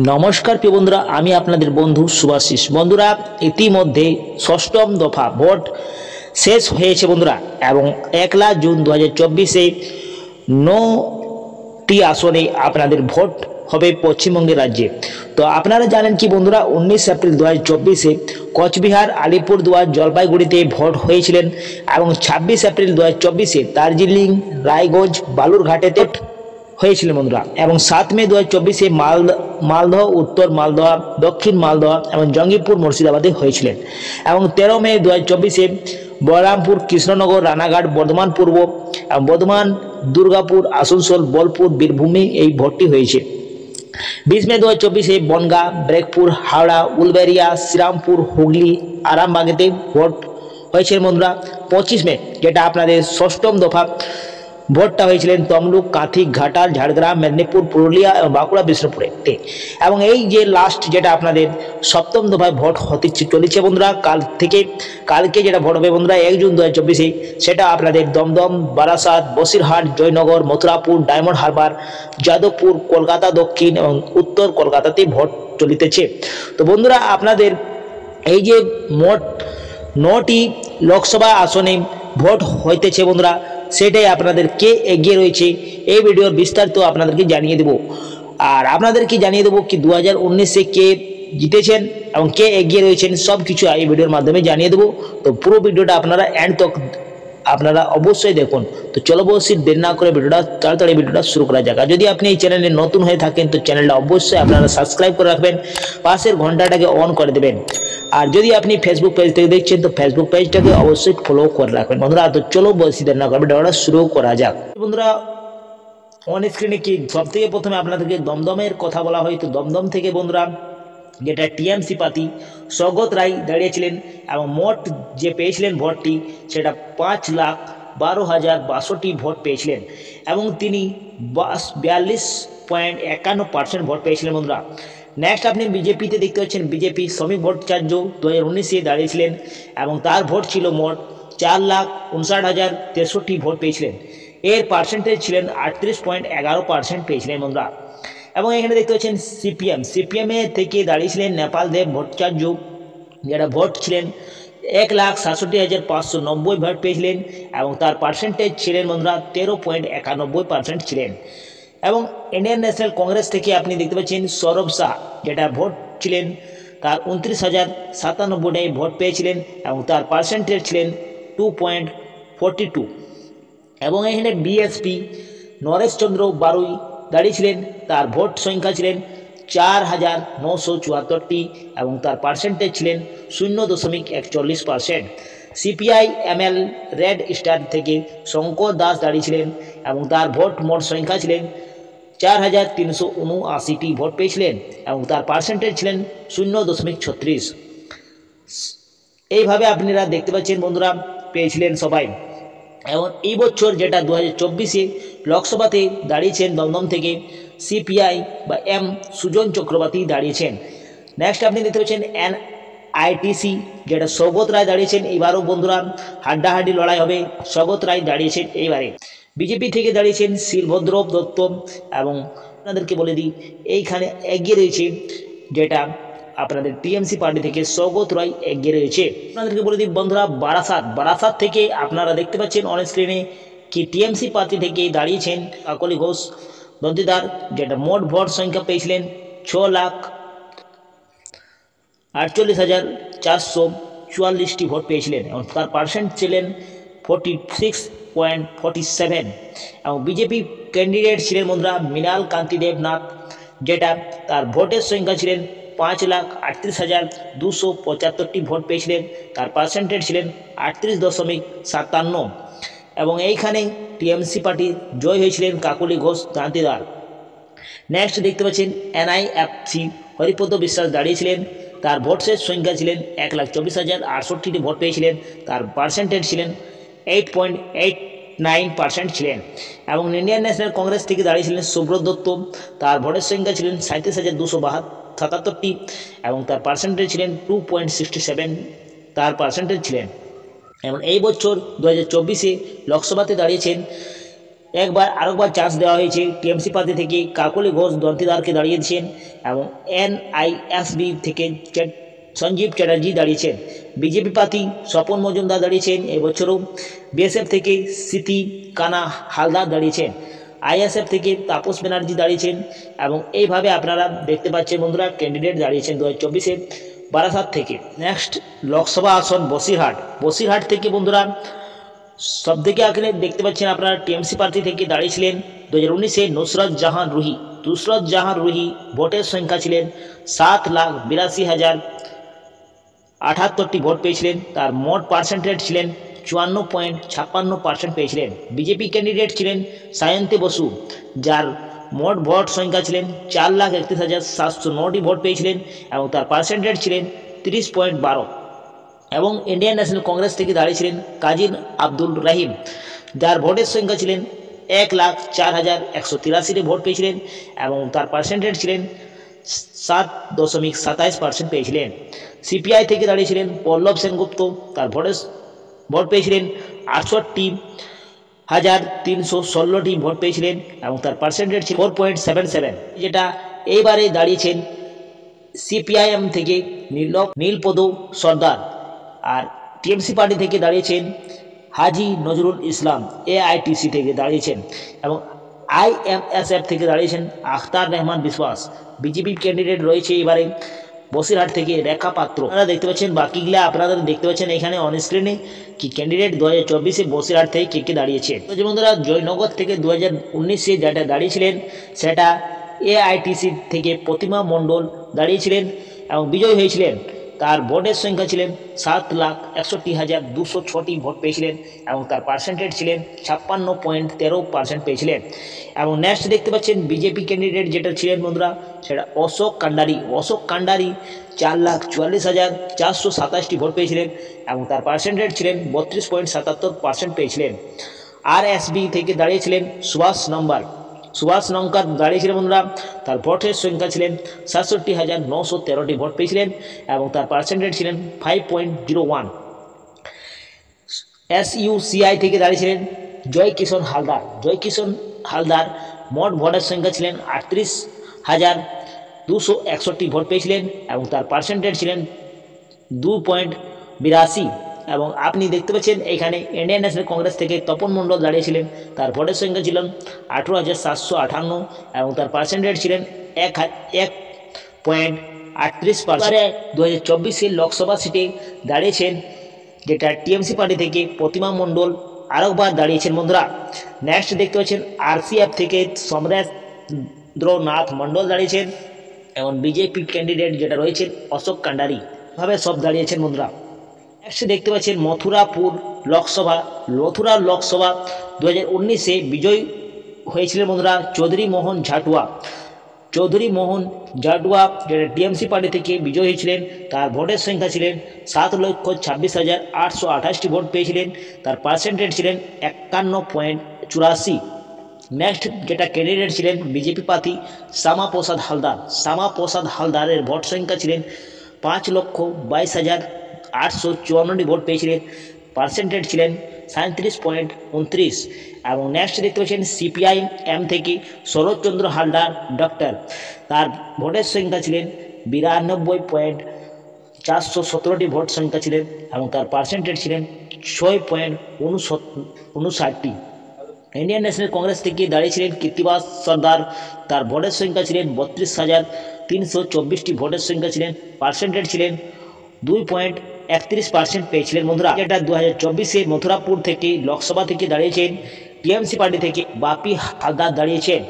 নমস্কার প্রিয় বন্ধুরা, আমি আপনাদের বন্ধু শুভাশিস। বন্ধুরা, ইতিমধ্যে ষষ্ঠম দফা ভোট শেষ হয়েছে বন্ধুরা, এবং 1 জুন 2024-এ 9টি আসনে আপনাদের ভোট হবে পশ্চিমবঙ্গের রাজ্যে। তো আপনারা জানেন কি বন্ধুরা, 19 এপ্রিল 2024-এ কোচবিহার, আলিপুরদুয়ার, জলপাইগুড়িতে ভোট হয়েছিলেন, এবং 26 এপ্রিল 2024-এ দার্জিলিং, রায়গঞ্জ, বালুরঘাটেতে হয়েছিল বন্ধুরা, এবং 7 মে 2024-এ মালদহ, উত্তর মালদহ, দক্ষিণ মালদহ এবং জঙ্গিপুর, মুর্শিদাবাদে হয়েছিলেন, এবং 13 মে 2024-এ বহরমপুর, কৃষ্ণনগর, রানাঘাট, বর্ধমান পূর্ব এবং বর্ধমান, দুর্গাপুর, আসানসোল, বোলপুর, বীরভূমে এই ভোটটি হয়েছে। 20 মে 2024-এ বনগাঁ, ব্যারাকপুর, হাওড়া, উলবেড়িয়া, শ্রীরামপুর, হুগলি, আরামবাগেতে ভোট হয়েছে বন্ধুরা। 25 মে যেটা আপনাদের ষষ্ঠম দফা ভোটটা হয়েছিলেন তমলুক, কাঁথি, ঘাটাল, ঝাড়গ্রাম, মেদিনীপুর, পুরুলিয়া এবং বাঁকুড়া, বিষ্ণুপুরে। এবং এই যে লাস্ট যেটা আপনাদের সপ্তম দফায় ভোট হতে চলেছে বন্ধুরা, কালকে যেটা ভোট হবে বন্ধুরা 1 জুন 2024-এ, সেটা আপনাদের দমদম, বারাসাত, বসিরহাট, জয়নগর, মথুরাপুর, ডায়মন্ড হারবার, যাদবপুর, কলকাতা দক্ষিণ এবং উত্তর কলকাতাতে ভোট চলিতেছে। তো বন্ধুরা, আপনাদের এই যে মোট 9টি লোকসভা আসনে ভোট হইতেছে বন্ধুরা, সেটাই আপনাদের কে এগিয়ে রয়েছে এই ভিডিওর বিস্তারিত আপনাদেরকে জানিয়ে দেব। আর আপনাদেরকে জানিয়ে দেবো কি 2019-এ কে জিতেছেন এবং কে এগিয়ে রয়েছেন, সব কিছু এই ভিডিওর মাধ্যমে জানিয়ে দেবো। তো পুরো ভিডিওটা আপনারা এন্ড তক আপনারা অবশ্যই দেখুন। তো চলো বসে দেরি না করে তাড়াতাড়ি ভিডিওটা শুরু করা যাক। আর যদি আপনি এই চ্যানেলে নতুন হয়ে থাকেন তো চ্যানেলটা অবশ্যই আপনারা সাবস্ক্রাইব করে রাখবেন, পাশের ঘন্টাটাকে অন করে দেবেন। আর যদি আপনি ফেসবুক পেজ থেকে দেখছেন তো ফেসবুক পেজটাকে অবশ্যই ফলো করে রাখবেন বন্ধুরা। তো চলো বসে দেরি না করে ভিডিওটা শুরু করা যাক। বন্ধুরা, অন স্ক্রিনে কি সবথেকে প্রথমে আপনাদেরকে দমদমের কথা বলা হয়। তো দমদম থেকে বন্ধুরা যেটা টিএমসি প্রার্থী সৌগত রায় দাঁড়িয়েছিলেন, এবং মোট যে পেয়েছিলেন ভোটটি সেটা 5,12,062 ভোট পেয়েছিলেন, এবং তিনি 42.51% ভোট পেয়েছিলেন বন্ধুরা। নেক্সট আপনি বিজেপিতে দেখতে পাচ্ছেন, বিজেপি শ্রমিক ভট্টাচার্য 2019-এ দাঁড়িয়েছিলেন, এবং তার ভোট ছিল মোট 4,59,063 ভোট পেয়েছিলেন। এর পার্সেন্টেজ ছিলেন 38.11% পেয়েছিলেন বন্ধুরা। এবং এখানে দেখতে পাচ্ছেন সিপিএম থেকে দাঁড়িয়েছিলেন নেপাল দেব ভট্টাচার্য, যেটা ভোট ছিলেন 1,67,590 ভোট পেয়েছিলেন, এবং তার পার্সেন্টেজ ছিলেন বন্ধুরা 13.91% ছিলেন। এবং ইন্ডিয়ান ন্যাশনাল কংগ্রেস থেকে আপনি দেখতে পাচ্ছেন সৌরভ শাহ, যেটা ভোট ছিলেন তার 29,097 ভোট পেয়েছিলেন, এবং তার পার্সেন্টেজ ছিলেন 2.42। এবং এখানে বিএসপি নরেশ চন্দ্র বারুই দাঁড়িয়েছিলেন, তার ভোট সংখ্যা ছিলেন 4,974, এবং তার পার্সেন্টেজ ছিলেন 0.41%। সিপিআই এমএল রেড স্টার থেকে শঙ্কর দাস দাঁড়িয়েছিলেন, এবং তার ভোট মোট সংখ্যা ছিলেন 4,379 ভোট পেয়েছিলেন, এবং তার পার্সেন্টেজ ছিলেন 0.36। এইভাবে আপনারা দেখতে পাচ্ছেন বন্ধুরা পেয়েছিলেন সবাই। এবং এই বছর যেটা 2024-এ লোকসভাতে দাঁড়িয়েছেন দমদম থেকে সিপিআই বা এম সুজন চক্রবর্তী দাঁড়িয়েছেন। নেক্সট আপনি দেখতে পাচ্ছেন এনআইটিসি, যেটা সৌগত রায় দাঁড়িয়েছেন। এবারও বন্ধুরা হাড্ডাহাড্ডি লড়াই হবে, সৌগত রায় দাঁড়িয়েছেন এইবারে। বিজেপি থেকে দাঁড়িয়েছেন শিলভদ্র দত্ত, এবং আপনাদেরকে বলে দিই এইখানে এগিয়ে রয়েছে যেটা আপনাদের টিএমসি পার্টি থেকে সৌগত রায় এগিয়ে রয়েছে। আপনাদেরকে বলে দিই বন্ধুরা, বারাসাত থেকে আপনারা দেখতে পাচ্ছেন অন স্ক্রিনে কি টিএমসি পার্টি থেকে দাঁড়িয়েছেন কাকলি ঘোষ দন্তিদার, যেটা মোট ভোট সংখ্যা পেয়েছিলেন 6,48,444 ভোট পেয়েছিলেন, এবং তার পার্সেন্ট ছিলেন 46.47। এবং বিজেপি ক্যান্ডিডেট ছিলেন বন্ধুরা মৃণাল কান্তি দেবনাথ, যেটা তার ভোটের সংখ্যা ছিলেন 5,38,275 ভোট পেয়েছিলেন, তার পার্সেন্টেজ ছিলেন 38.57। এবং এইখানে টিএমসি পার্টি জয় হয়েছিলেন কাকলি ঘোষ দান্তিদার। নেক্সট দেখতে পাচ্ছেন এনআইএফসি হরিপদ বিশ্বাস দাঁড়িয়েছিলেন, তার ভোটের সংখ্যা ছিলেন 1,24,068 ভোট পেয়েছিলেন, তার পার্সেন্টেজ ছিলেন 8.89% ছিলেন। এবং ইন্ডিয়ান ন্যাশনাল কংগ্রেস থেকে দাঁড়িয়েছিলেন সুব্রত দত্ত, তার ভোটের সংখ্যা ছিলেন 37,277, এবং তার পার্সেন্টেজ ছিলেন 2.67 তার পার্সেন্টেজ ছিলেন। এবং এই বছর 2024-এ লোকসভাতে দাঁড়িয়েছেন একবার আরেকবার চান্স দেওয়া হয়েছে। টিএমসি প্রার্থী থেকে কাকলি ঘোষ দন্তিদারকে দাঁড়িয়েছেন এবং এনআইএসবি থেকে সঞ্জীব চ্যাটার্জি দাঁড়িয়েছেন। বিজেপি প্রার্থী স্বপন মজুমদার দাঁড়িয়েছেন এবছরও। বিএসএফ থেকে স্মৃতি কানা হালদার দাঁড়িয়েছেন। আইএসএফ থেকে তাপস ব্যানার্জি দাঁড়িয়েছেন এবং এইভাবে আপনারা দেখতে পাচ্ছেন বন্ধুরা ক্যান্ডিডেট দাঁড়িয়েছেন 2024-এ বারাসাত থেকে। নেক্সট লোকসভা আসন বসিরহাট থেকে বন্ধুরা সব থেকে আগে দেখতে পাচ্ছেন আপনারা টিএমসি প্রার্থী থেকে দাঁড়িয়েছিলেন 2019-এ নুসরত জাহান রুহি ভোটের সংখ্যা ছিলেন 7,82,078টি ভোট পেয়েছিলেন। তার মোট পার্সেন্টেজ ছিলেন 54.56% পেয়েছিলেন। বিজেপি ক্যান্ডিডেট ছিলেন সায়ন্তী বসু, যার মোট ভোট সংখ্যা ছিলেন 4,31,709টি ভোট পেয়েছিলেন এবং তার পার্সেন্টেজ ছিলেন 30.12। এবং ইন্ডিয়ান ন্যাশনাল কংগ্রেস থেকে দাঁড়িয়েছিলেন কাজী আব্দুল রহিম, যার ভোটের সংখ্যা ছিলেন 1,04,183টি ভোট পেয়েছিলেন এবং তার পার্সেন্টেজ ছিলেন 7.27% পেয়েছিলেন। সিপিআই থেকে দাঁড়িয়েছিলেন পল্লব সেনগুপ্ত, তার ভোট পেয়েছিলেন 68,316টি ভোট পেয়েছিলেন এবং তার পার্সেন্টেজ ছিল 4.77। যেটা এইবারে দাঁড়িয়েছেন সিপিআইএম থেকে নীলপদ সর্দার, আর টিএমসি পার্টি থেকে দাঁড়িয়েছেন হাজি নজরুল ইসলাম, এআইটিসি থেকে দাঁড়িয়েছেন এবং আইএমএসএফ থেকে দাঁড়িয়েছেন আখতার রহমান বিশ্বাস। বিজেপি ক্যান্ডিডেট রয়েছে এবারে বসিরহাট থেকে রেখা পাত্র। আপনারা দেখতে পাচ্ছেন বাকিগুলা আপনারা দেখতে পাচ্ছেন এখানে অন স্ক্রিনে কি ক্যান্ডিডেট 2024-এ বসিরহাট থেকে কে দাঁড়িয়েছে। তো যে বন্ধুরা জয়নগর থেকে 2019-এ যেটা দাঁড়িয়েছিলেন সেটা এআইটিসি থেকে প্রতিমা মণ্ডল দাঁড়িয়েছিলেন এবং বিজয়ী হয়েছিলেন। তার ভোটের সংখ্যা ছিলেন 7,61,206টি ভোট পেয়েছিলেন এবং তার পার্সেন্টেজ ছিলেন 56.13% পেয়েছিলেন। এবং নেক্সট দেখতে পাচ্ছেন বিজেপি ক্যান্ডিডেট যেটা ছিলেন বন্ধুরা সেটা অশোক কান্ডারি 4,44,427টি ভোট পেয়েছিলেন এবং তার পার্সেন্টেজ ছিলেন 32.77% পেয়েছিলেন। আরএসবি থেকে দাঁড়িয়েছিলেন সুভাষ নঙ্কার দাঁড়িয়েছিলেন বন্ধুরা, তার ভোটের সংখ্যা ছিলেন 67,913টি ভোট পেয়েছিলেন এবং তার পার্সেন্টেজ ছিলেন 5.01। এসইউসিআই থেকে দাঁড়িয়েছিলেন জয় কিষণ হালদার, মোট ভোটের সংখ্যা ছিলেন 38,261টি ভোট পেয়েছিলেন এবং তার পার্সেন্টেজ ছিলেন 2.82। এবং আপনি দেখতে পাচ্ছেন এখানে ইন্ডিয়ান ন্যাশনাল কংগ্রেস থেকে তপন মণ্ডল দাঁড়িয়েছিলেন, তার ভোটের সংখ্যা ছিলেন 18,758 এবং তার পার্সেন্টেজ ছিলেন 1.38%। 2024-এর লোকসভা সিটে দাঁড়িয়েছেন যেটা টিএমসি পার্টি থেকে প্রতিমা মণ্ডল আরেকবার দাঁড়িয়েছেন বন্ধুরা। নেক্সট দেখতে পাচ্ছেন আরসিএফ থেকে সমরেন্দ্রনাথ মণ্ডল দাঁড়িয়েছেন এবং বিজেপি ক্যান্ডিডেট যেটা রয়েছেন অশোক কান্ডারি, ভাবে সব দাঁড়িয়েছেন বন্ধুরা। নেক্সট দেখতে পাচ্ছেন মথুরা লোকসভা 2019-এ বিজয়ী হয়েছিলেন বন্ধুরা চৌধুরী মোহন জাটুয়া যেটা টিএমসি পার্টি থেকে বিজয়ী হয়েছিলেন। তার ভোটের সংখ্যা ছিলেন 7,26,828টি ভোট পেয়েছিলেন, তার পার্সেন্টেজ ছিলেন 51.84। নেক্সট যেটা ক্যান্ডিডেট ছিলেন বিজেপি প্রার্থী শ্যামাপ্রসাদ হালদারের ভোট সংখ্যা ছিলেন 5,22,854টি ভোট পেয়েছিলেন, পার্সেন্টেজ ছিলেন 37.29। এবং নেক্সট দেখতে পাচ্ছেন সিপিআইএম থেকে শরৎচন্দ্র হালদার ডক্টর, তার ভোটের সংখ্যা ছিলেন 92.417টি ভোট সংখ্যা ছিলেন এবং তার পার্সেন্টেজ ছিলেন 6.59টি। ইন্ডিয়ান ন্যাশনাল কংগ্রেস থেকে দাঁড়িয়েছিলেন কৃত্তিবাস সর্দার, তার ভোটের সংখ্যা ছিলেন 32,324টি ভোটের সংখ্যা ছিলেন, পার্সেন্টেজ ছিলেন 2.31% পেয়েছিলেন বন্ধুরা। এটা 2024-এ মথুরাপুর থেকে লোকসভা থেকে দাঁড়িয়েছেন টিএমসি পার্টি থেকে বাপি হালদার দাঁড়িয়েছেন,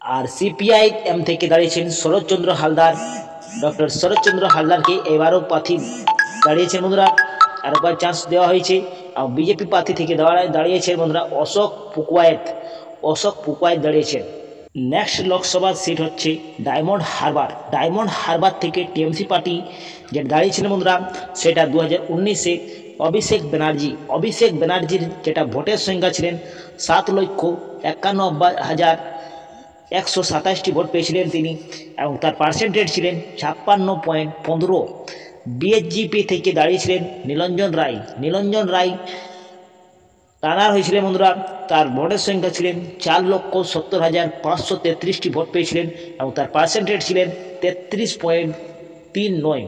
আর সিপিআইএম থেকে দাঁড়িয়েছেন ডক্টর শরৎচন্দ্র হালদারকে এবারও প্রার্থী দাঁড়িয়েছেন বন্ধুরা, আরেকবার চান্স দেওয়া হয়েছে। আর বিজেপি প্রার্থী থেকে দাঁড়িয়েছেন বন্ধুরা অশোক পুকওয়ায়েত দাঁড়িয়েছেন। নেক্সট লোকসভা সিট হচ্ছে ডায়মন্ড হারবার থেকে টিএমসি পার্টি যেটা দাঁড়িয়েছিলেন বন্ধুরা সেটা 2019-এ অভিষেক ব্যানার্জির যেটা ভোটের সংখ্যা ছিলেন 7,91,127টি ভোট পেয়েছিলেন তিনি এবং তার পার্সেন্টেজ ছিলেন 56.15। বিএসজিপি থেকে দাঁড়িয়েছিলেন নীলঞ্জন রায় রানার হয়েছিলেন বন্ধুরা, তার ভোটের সংখ্যা ছিলেন 4,70,533টি ভোট পেয়েছিলেন এবং তার পার্সেন্টেজ ছিলেন 33.39।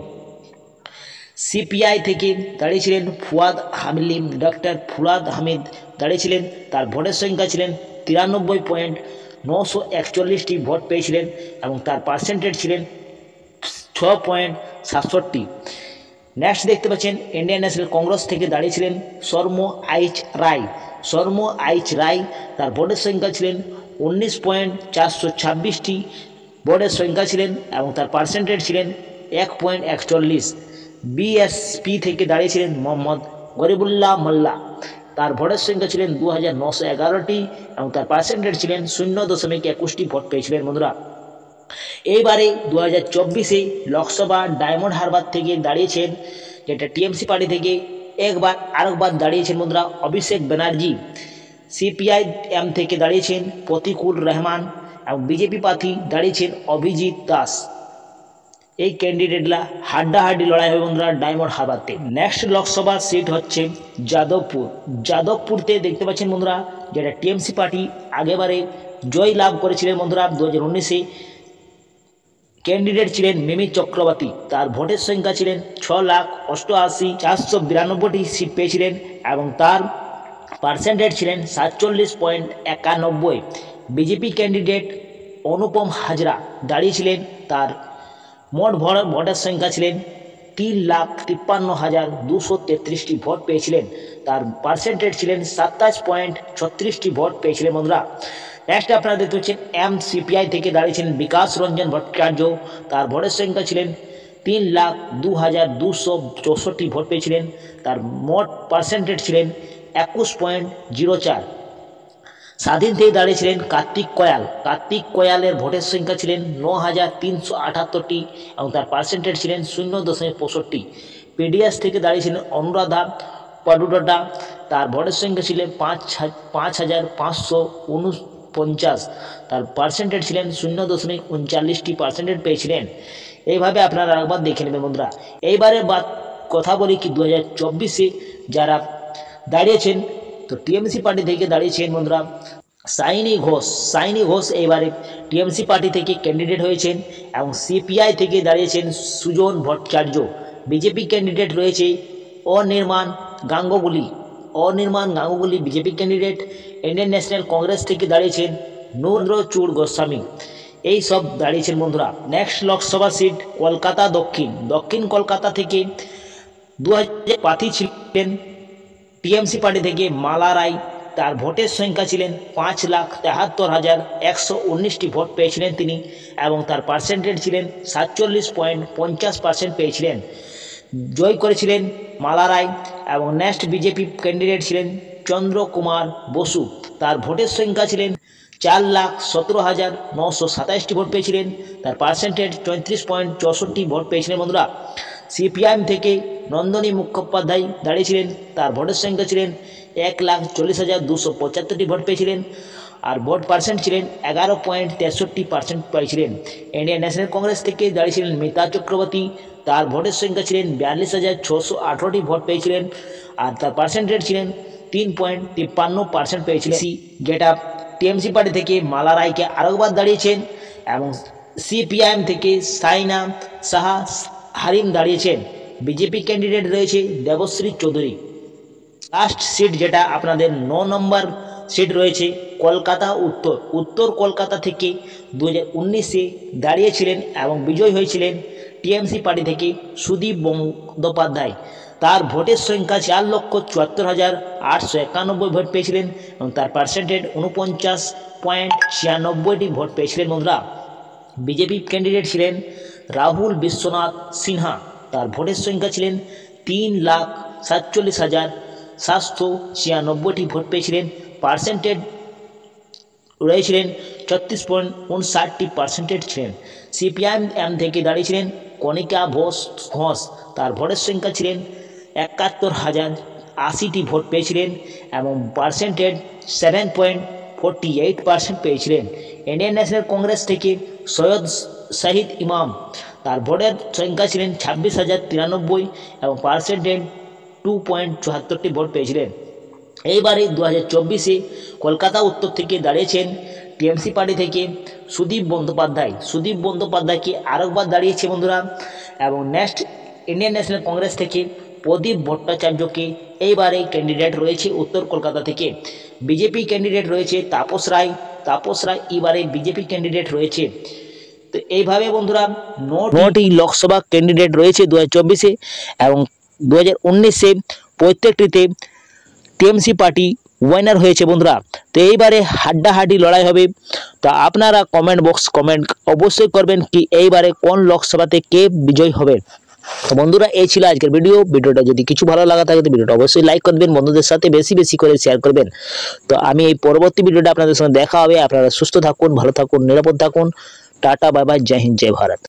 সিপিআই থেকে দাঁড়িয়েছিলেন ফুয়াদ হামিলিম, ডক্টর ফুয়াদ হামিদ দাঁড়িয়েছিলেন, তার ভোটের সংখ্যা ছিলেন 93.941টি ভোট পেয়েছিলেন এবং তার পার্সেন্টেজ ছিলেন 6.67। নেক্সট দেখতে পাচ্ছেন ইন্ডিয়ান ন্যাশনাল কংগ্রেস থেকে দাঁড়িয়েছিলেন শর্ম আইচ রায়। শর্ম আইচ রায়, তার ভোটের সংখ্যা ছিলেন 19.426টি ভোটের সংখ্যা ছিলেন এবং তার পার্সেন্টেজ ছিলেন 1.41। বিএসপি থেকে দাঁড়িয়েছিলেন মোহাম্মদ গরিবুল্লাহ মোল্লা, তার ভোটের সংখ্যা ছিলেন 2,911টি এবং তার পার্সেন্টেজ ছিলেন 0.21টি ভোট পেয়েছিলেন বন্ধুরা। এইবারে 2024-এ লোকসভা ডায়মন্ড হারবার থেকে দাঁড়িয়েছেন, যেটা টিএমসি পার্টি থেকে আরেকবার দাঁড়িয়েছেন বন্ধুরা অভিষেক ব্যানার্জি। সিপিআই এম থেকে দাঁড়িয়েছেন প্রতিকুল রহমান এবং বিজেপি প্রার্থী দাঁড়িয়েছেন অভিজিৎ দাস। এই ক্যান্ডিডেটরা হাড্ডাহাড্ডি লড়াই হবে বন্ধুরা ডায়মন্ড হারবারতে। নেক্সট লোকসভা সিট হচ্ছে যাদবপুর। যাদবপুরতে দেখতে পাচ্ছেন বন্ধুরা, যেটা টিএমসি পার্টি আগেবারে জয় লাভ করেছিলেন বন্ধুরা 2019-এ। ক্যান্ডিডেট ছিলেন মিমি চক্রবর্তী, তার ভোটের সংখ্যা ছিলেন 6,88,492টি সিট পেয়েছিলেন এবং তার পার্সেন্টেজ ছিলেন 47.91। বিজেপি ক্যান্ডিডেট অনুপম হাজরা দাঁড়িয়েছিলেন, তার মোট ভোটের সংখ্যা ছিলেন 3,53,233টি ভোট পেয়েছিলেন, তার পার্সেন্টেজ ছিলেন 27.36টি ভোট পেয়েছিলেন বন্ধুরা। নেক্সট আপনারা দেখতে পাচ্ছেন এমসিপিআই থেকে দাঁড়িয়েছিলেন বিকাশ রঞ্জন ভট্টাচার্য, তার ভোটের সংখ্যা ছিলেন 3,02,264টি ভোট পেয়েছিলেন, তার মোট পার্সেন্টেজ ছিলেন 21.04। স্বাধীন থেকে দাঁড়িয়েছিলেন কার্তিক কয়াল। কার্তিক কয়ালের ভোটের সংখ্যা ছিলেন 9,378টি এবং তার পার্সেন্টেজ ছিলেন 0.65। পিডিএস থেকে দাঁড়িয়েছিলেন অনুরাধা পাডুডা, তার ভোটের সংখ্যা ছিলেন 5,550, তার পার্সেন্টেজ ছিলেন 0.39টি পার্সেন্টেজ পেয়েছিলেন। এইভাবে আপনারা একবার দেখে নেবেন বন্ধুরা। এইবারে কথা বলি কি 2024-এ যারা দাঁড়িয়েছেন, তো টিএমসি পার্টি থেকে দাঁড়িয়েছেন বন্ধুরা সাইনি ঘোষ। সাইনি ঘোষ এবারে টিএমসি পার্টি থেকে ক্যান্ডিডেট হয়েছেন এবং সিপিআই থেকে দাঁড়িয়েছেন সুজন ভট্টাচার্য। বিজেপি ক্যান্ডিডেট রয়েছে Anirban Ganguly BJP candidate. Indian national Congress থেকে দাঁড়িয়েছেন নরেন্দ্রচূড় গোস্বামী। এই সব দাঁড়িয়েছেন বন্ধুরা। নেক্সট লোকসভা সিট কলকাতা দক্ষিণ কলকাতা থেকে 2000 প্রার্থী ছিলেন টিএমসি পার্টি থেকে মালা রায়, তার ভোটের সংখ্যা ছিলেন 5,73,119টি ভোট পেয়েছিলেন তিনি এবং তার পার্সেন্টেজ ছিলেন 47.50% পেয়েছিলেন। জয় করেছিলেন মালা রায়। এবং নেক্সট বিজেপি ক্যান্ডিডেট ছিলেন চন্দ্রকুমার বসু, তার ভোটের সংখ্যা ছিলেন 4,17,927টি ভোট পেয়েছিলেন, তার পার্সেন্টেজ 34.64 ভোট পেয়েছিলেন বন্ধুরা। সিপিআইএম থেকে নন্দনী মুখোপাধ্যায় দাঁড়িয়েছিলেন, তার ভোটের সংখ্যা ছিলেন 1,40,275টি ভোট পেয়েছিলেন আর ভোট পার্সেন্ট ছিলেন 11.63% পেয়েছিলেন। ইন্ডিয়ান ন্যাশনাল কংগ্রেস থেকে দাঁড়িয়েছিলেন মিতা চক্রবর্তী, তার ভোটের সংখ্যা ছিলেন 42,618টি ভোট পেয়েছিলেন আর তার পার্সেন্টেজ ছিলেন 3.53% পেয়েছিলেন। যেটা টিএমসি পার্টি থেকে মালা রায়কে আরেকবার দাঁড়িয়েছেন এবং সিপিআইএম থেকে সাইনা সাহা হারিম দাঁড়িয়েছেন। বিজেপি ক্যান্ডিডেট রয়েছে দেবশ্রী চৌধুরী। লাস্ট সিট যেটা আপনাদের 9 নম্বর সিট রয়েছে কলকাতা উত্তর কলকাতা থেকে 2019-এ দাঁড়িয়েছিলেন এবং বিজয়ী হয়েছিলেন টিএমসি পার্টি থেকে সুদীপ বন্দ্যোপাধ্যায়। তার ভোটের সংখ্যা 4,74,891 ভোট পেয়েছিলেন এবং তার পার্সেন্টেজ 49.96টি ভোট পেয়েছিলেন বন্ধুরা। বিজেপি ক্যান্ডিডেট ছিলেন রাহুল বিশ্বনাথ সিনহা, তার ভোটের সংখ্যা ছিলেন 3,47,796টি ভোট পেয়েছিলেন, পার্সেন্টেজ রয়েছিলেন 36.59% ছিলেন। সিপিআইএম থেকে দাঁড়িয়েছিলেন কণিকা ঘোষ, তার ভোটের সংখ্যা ছিলেন 71,080টি ভোট পেয়েছিলেন এবং পার্সেন্টেজ 7.48% পেয়েছিলেন। ইন্ডিয়ান ন্যাশনাল কংগ্রেস থেকে সৈয়দ শাহিদ ইমাম, তার ভোটের সংখ্যা ছিলেন 26,093 এবং পার্সেন্টেজ 2.74টি ভোট পেয়েছিলেন। এইবারে 2024-এ কলকাতা উত্তর থেকে দাঁড়িয়েছেন টিএমসি পার্টি থেকে সুদীপ বন্দ্যোপাধ্যায়কে আরেকবার দাঁড়িয়েছে বন্ধুরা। এবং নেক্সট ইন্ডিয়ান ন্যাশনাল কংগ্রেস থেকে প্রদীপ ভট্টাচার্যকে এইবারে ক্যান্ডিডেট রয়েছে উত্তর কলকাতা থেকে। বিজেপি ক্যান্ডিডেট রয়েছে তাপস রায় এবারে বিজেপি ক্যান্ডিডেট রয়েছে। তো এইভাবে বন্ধুরা নটি লোকসভা ক্যান্ডিডেট রয়েছে 2024-এ এবং 2019-এ প্রত্যেকটিতে টিএমসি পার্টি উইনার হয়েছে বন্ধুরা। তো এইবারে হাড্ডাহাড্ডি লড়াই হবে। তো আপনারা কমেন্ট অবশ্যই করবেন কি এইবারে কোন লোকসভাতে কে বিজয় হবে। তো বন্ধুরা এই ছিল আজকের ভিডিওটা যদি কিছু ভালো লাগা থাকে তো ভিডিওটা অবশ্যই লাইক করবেন, বন্ধুদের সাথে বেশি বেশি করে শেয়ার করবেন। তো আমি এই পরবর্তী ভিডিওটা আপনাদের সঙ্গে দেখা হবে। আপনারা সুস্থ থাকুন, ভালো থাকুন, নিরাপদ থাকুন। টাটা, বাই বাই, জয় হিন্দ, জয় ভারত।